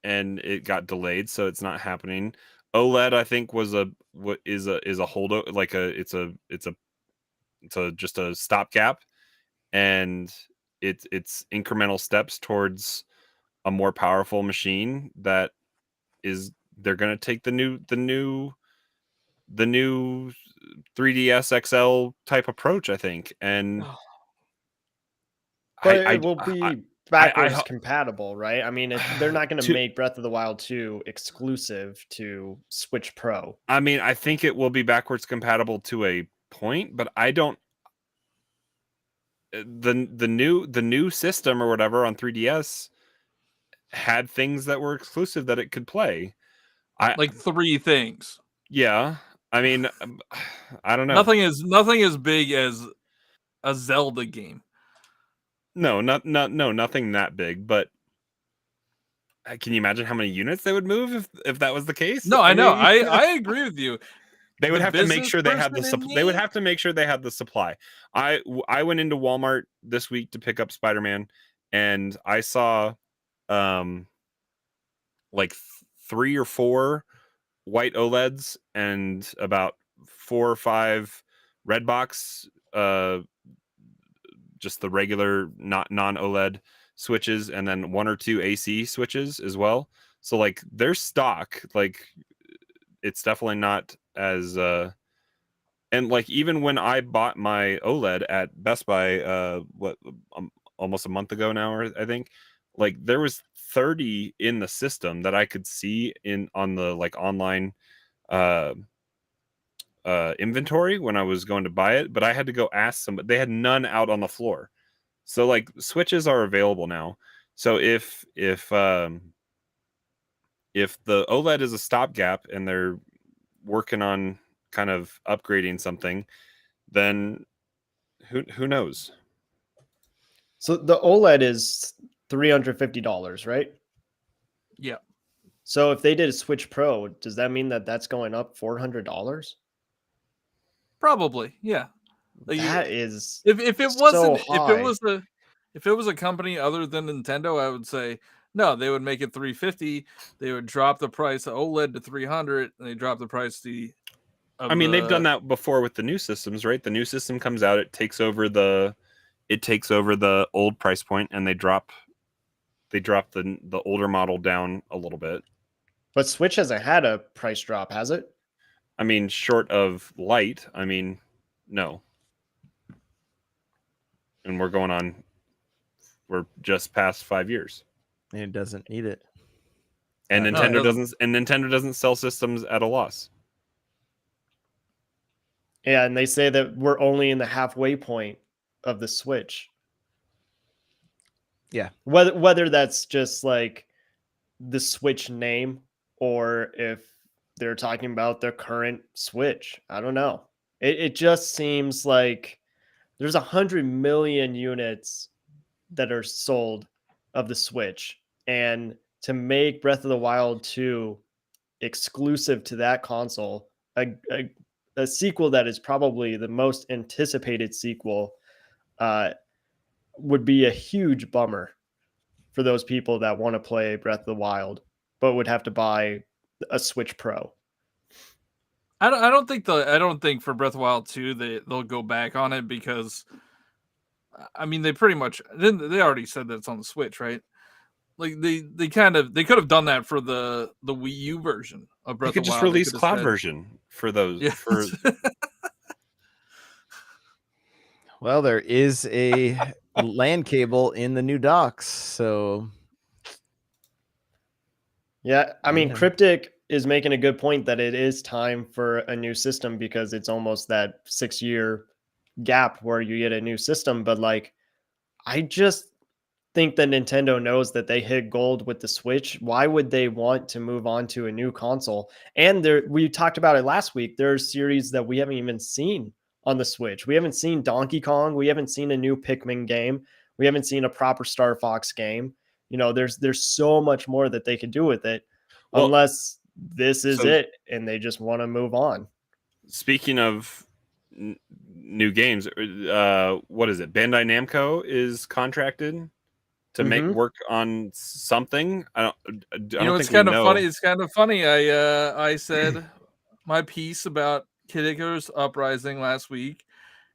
it got delayed, so it's not happening. OLED, I think, is a holdover, like it's just a stopgap, and it's incremental steps towards a more powerful machine that is they're gonna take the new 3DS XL type approach, I think, and but it will be backwards compatible, right? I mean, they're not going to make Breath of the Wild 2 exclusive to Switch Pro. I mean, I think it will be backwards compatible to a point, but I don't. The new system or whatever on 3DS had things that were exclusive that it could play. Like 3 things. Yeah, I mean, I don't know. Nothing as big as a Zelda game. No, nothing that big. But can you imagine how many units they would move if that was the case? No, I know. I agree with you. They would have to make sure they had they would have to make sure they had the supply. I went into Walmart this week to pick up Spider-Man, and I saw like 3 or 4 white OLEDs and about 4 or 5 red box just the regular non-OLED switches, and then 1 or 2 AC switches as well. So like their stock, like it's definitely not as and like even when I bought my OLED at Best Buy almost a month ago now, or I think, like there was 30 in the system that I could see on the like online inventory when I was going to buy it, but I had to go ask somebody. They had none out on the floor. So like switches are available now. So if the OLED is a stopgap and they're working on kind of upgrading something, then who knows? So the OLED is $350, right? Yeah. So if they did a Switch Pro, does that mean that that's going up $400? Probably, yeah. Like that is if it so wasn't high. if it was a company other than Nintendo, I would say No, they would make it $350. They would drop the price of OLED to $300, and they drop the price they've done that before with the new systems, right? The new system comes out, it takes over the old price point, and they drop the older model down a little bit. But Switch hasn't had a price drop, has it? I mean, short of Lite, no. And we're just past 5 years. And it doesn't need it. And No, it Nintendo doesn't sell systems at a loss. Yeah, and they say that we're only in the halfway point of the Switch. Yeah. Whether that's just like the Switch name or if they're talking about the current Switch. I don't know. It just seems like there's 100 million units that are sold of the Switch. And to make Breath of the Wild 2 exclusive to that console, a sequel that is probably the most anticipated sequel, would be a huge bummer for those people that want to play Breath of the Wild, but would have to buy a Switch Pro. I don't think for Breath of the Wild 2 they'll go back on it, because they pretty much they already said that it's on the Switch, right? Like they could have done that for the Wii U version of Breath They of could the just Wild. release cloud version for those. Yeah. Well, there is a LAN cable in the new docks, so yeah. Yeah. Cryptic is making a good point that it is time for a new system, because it's almost that 6-year gap where you get a new system. But like, I just think that Nintendo knows that they hit gold with the Switch. Why would they want to move on to a new console? And we talked about it last week. There are series that we haven't even seen on the Switch. We haven't seen Donkey Kong. We haven't seen a new Pikmin game. We haven't seen a proper Star Fox game. There's so much more that they could do with it, unless this is it and they just want to move on. Speaking of new games, what is it? Bandai Namco is contracted to make work on something. I don't think it's kind of know. funny. It's kind of funny. I said my piece about Kid Icarus Uprising last week,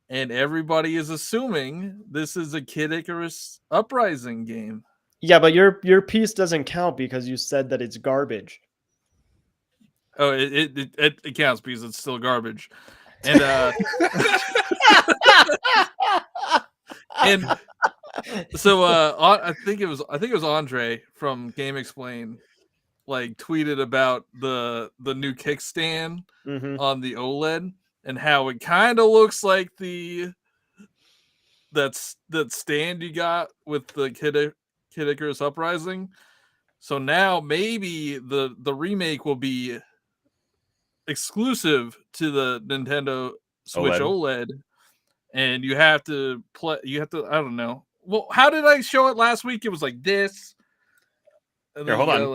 and everybody is assuming this is a Kid Icarus Uprising game. Yeah, but your piece doesn't count because you said that it's garbage. Oh, it counts because it's still garbage. And and so I think it was Andre from Game Explain like tweeted about the new kickstand on the OLED and how it kind of looks like that stand you got with the Kid Icarus Uprising. So now maybe the remake will be exclusive to the Nintendo Switch OLED, and you have to I don't know. Well, how did I show it last week? It was like this. And Here, hold on.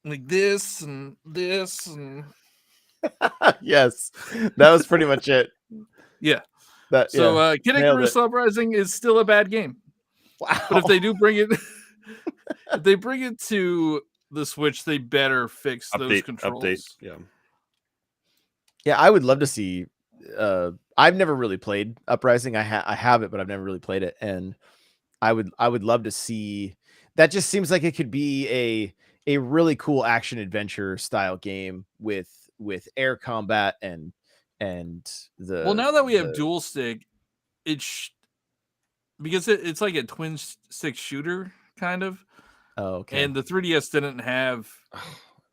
Like this and this and yes, that was pretty much it. Yeah. So Kid Icarus Uprising is still a bad game. Wow. But if they do bring it if they bring it to the Switch, they better fix those controls. Update. Yeah, I would love to see. I've never really played Uprising. I have it, but I've never really played it, and I would love to see. That just seems like it could be a really cool action adventure style game with air combat and the. Well, now that we have dual stick, because it's like a twin stick shooter kind of. Oh, okay. And the 3DS didn't have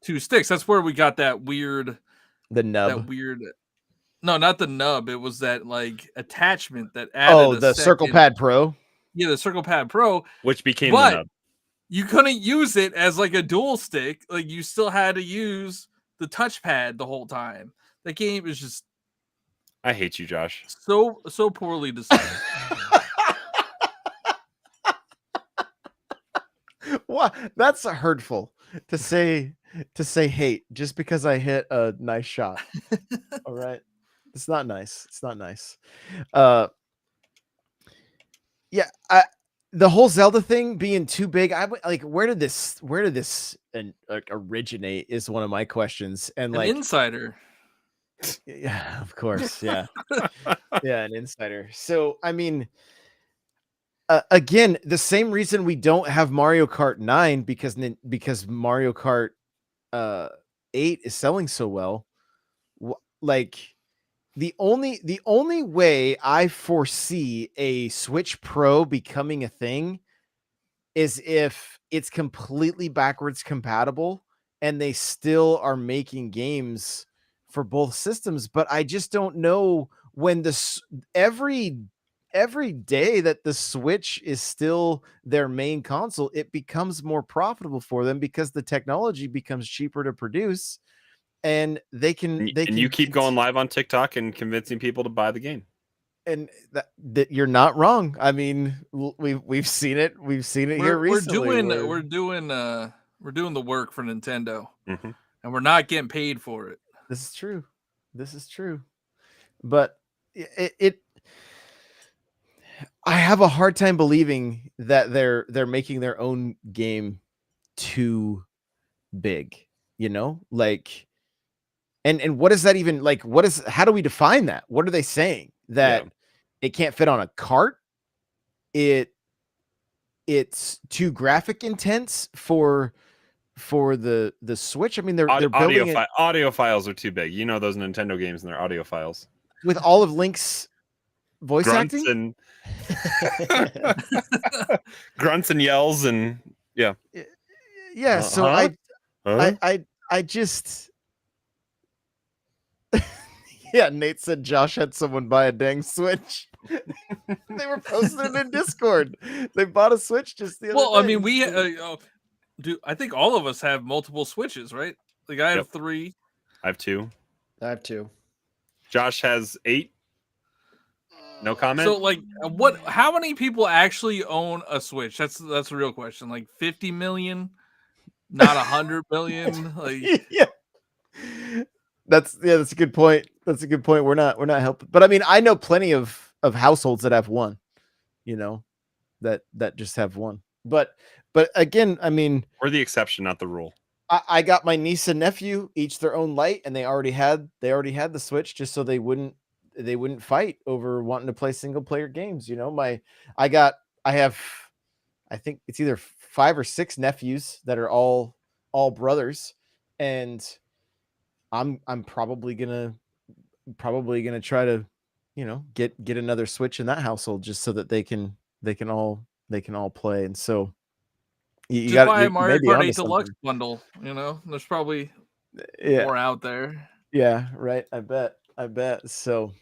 2 sticks. That's where we got that weird. The nub. That weird. No, not the nub. It was that like attachment that added. The Circle Pad Pro. Yeah, the Circle Pad Pro, which became the nub. You couldn't use it as like a dual stick. Like you still had to use the touchpad the whole time. That game is just. I hate you, Josh. So poorly designed. What? That's hurtful to say hate just because I hit a nice shot. All right. It's not nice. It's not nice. Yeah, the whole Zelda thing being too big, like, where did this originate is one of my questions. And An like, insider. yeah, of course, yeah, yeah, an insider. So I mean, again, the same reason we don't have Mario Kart 9 because Mario Kart 8 is selling so well. Like, the only way I foresee a Switch Pro becoming a thing is if it's completely backwards compatible and they still are making games for both systems. But I just don't know when every day that the Switch is still their main console, it becomes more profitable for them because the technology becomes cheaper to produce, and they can And you keep going live on TikTok and convincing people to buy the game. And that you're not wrong. I mean, we've seen it. We've seen it here recently. We're doing the work for Nintendo, Mm-hmm. and we're not getting paid for it. This is true. This is true. But it I have a hard time believing that they're making their own game too big, you know? Like, and what is that even like? How do we define that? What are they saying? That it can't fit on a cart? It's too graphic intense for the Switch. I mean, they're building it. Audio files are too big. You know those Nintendo games and their audio files With all of Link's voice grunts acting and grunts and yells and yeah. So I just yeah. Nate said Josh had someone buy a dang Switch. They were posting it in Discord. They bought a Switch just the other day. Well, I mean, we I think all of us have multiple Switches, right? Like I have 3. I have 2. I have 2. Josh has 8. No comment. So, like, how many people actually own a Switch? That's a real question. Like 50 million, not 100 million. Like, yeah. That's a good point. That's a good point. We're not helping. But I mean, I know plenty of households that have one, you know, that just have one. But again, I mean, we're the exception, not the rule. I got my niece and nephew each their own light, and they already had the Switch just so they wouldn't fight over wanting to play single player games. You know, I think it's either 5 or 6 nephews that are all brothers, and I'm probably gonna try to, you know, get another Switch in that household just so that they can all play. And so you got buy a Mario Kart 8 Deluxe bundle. You know, there's probably more out there. Yeah, right. I bet. So,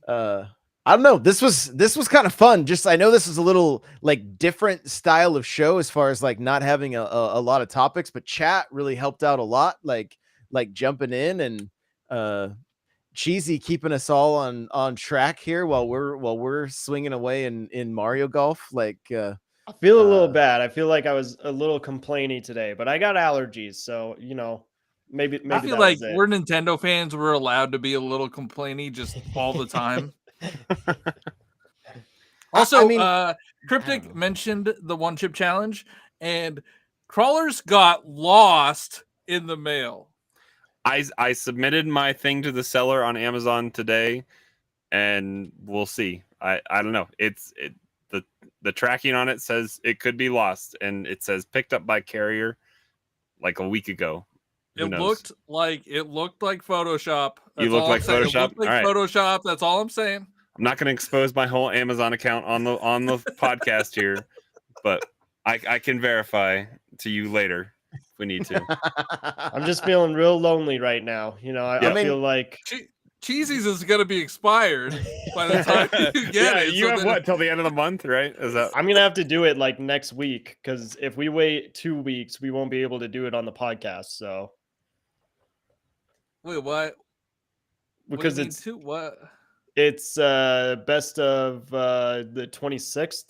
I don't know. This was kind of fun. Just, I know this is a little like different style of show as far as like not having a lot of topics, but chat really helped out a lot. Like jumping in and Cheesy keeping us all on track here while we're swinging away in Mario Golf. Like, I feel a little bad. I feel like I was a little complainy today, but I got allergies, so you know, maybe I feel like we're Nintendo fans. We're allowed to be a little complainy just all the time. Also, I mean, Cryptic mentioned the one chip challenge, and crawlers got lost in the mail. I submitted my thing to the seller on Amazon today, and we'll see. I don't know. The tracking on it says it could be lost, and it says picked up by carrier like a week ago. It looked like Photoshop. You look like Photoshop. It looked like Photoshop. That's all I'm saying. I'm not going to expose my whole Amazon account on the podcast here, but I can verify to you later if we need to. I'm just feeling real lonely right now. You know, I feel like Cheesy's is going to be expired by the time you get it. You have what till the end of the month, right? I'm going to have to do it like next week, because if we wait 2 weeks, we won't be able to do it on the podcast. So wait, what? Because what? It's best of the 26th,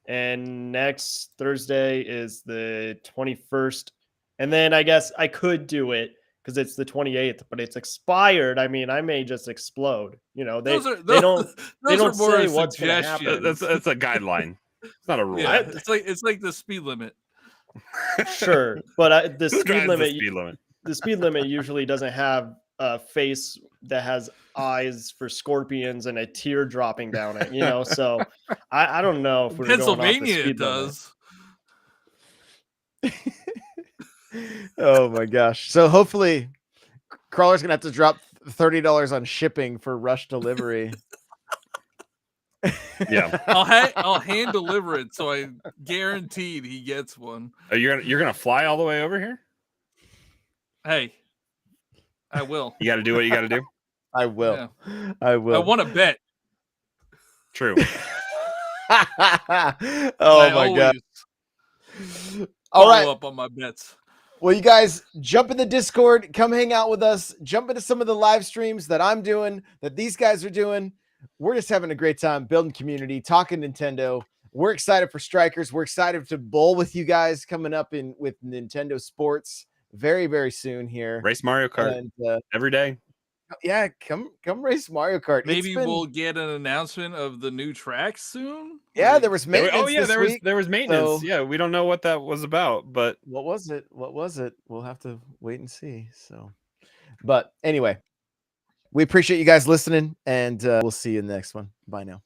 and next Thursday is the 21st, and then I guess I could do it because it's the 28th, but it's expired. I mean, I may just explode. You know, they don't say what's going to happen. That's a guideline. It's not a rule. Yeah, it's like the speed limit. Sure, but the Who speed drives limit, the speed limit? the speed limit usually doesn't have a face that has eyes for scorpions and a tear dropping down it, so I don't know if we're going off the Pennsylvania speed it does. Oh my gosh. So hopefully Crawler's gonna have to drop $30 on shipping for rush delivery. Yeah. I'll hand deliver it, so I guaranteed he gets one. Oh, you're gonna fly all the way over here? Hey, I will. You got to do what you got to do. I will. Yeah. I will. I want to bet. True. Oh I my god. All All right. up on my bets. Well, you guys jump in the Discord, come hang out with us, jump into some of the live streams that I'm doing, that these guys are doing. We're just having a great time building community, talking Nintendo. We're excited for Strikers. We're excited to bowl with you guys coming up in with Nintendo Sports very, very soon here. Race Mario Kart And every day. yeah, come race Mario Kart. Maybe we'll get an announcement of the new tracks soon. Yeah, there was maintenance. There was maintenance. so- Yeah, we don't know what that was about, but What was it? We'll have to wait and see. So, but anyway, we appreciate you guys listening, and we'll see you in the next one. Bye now.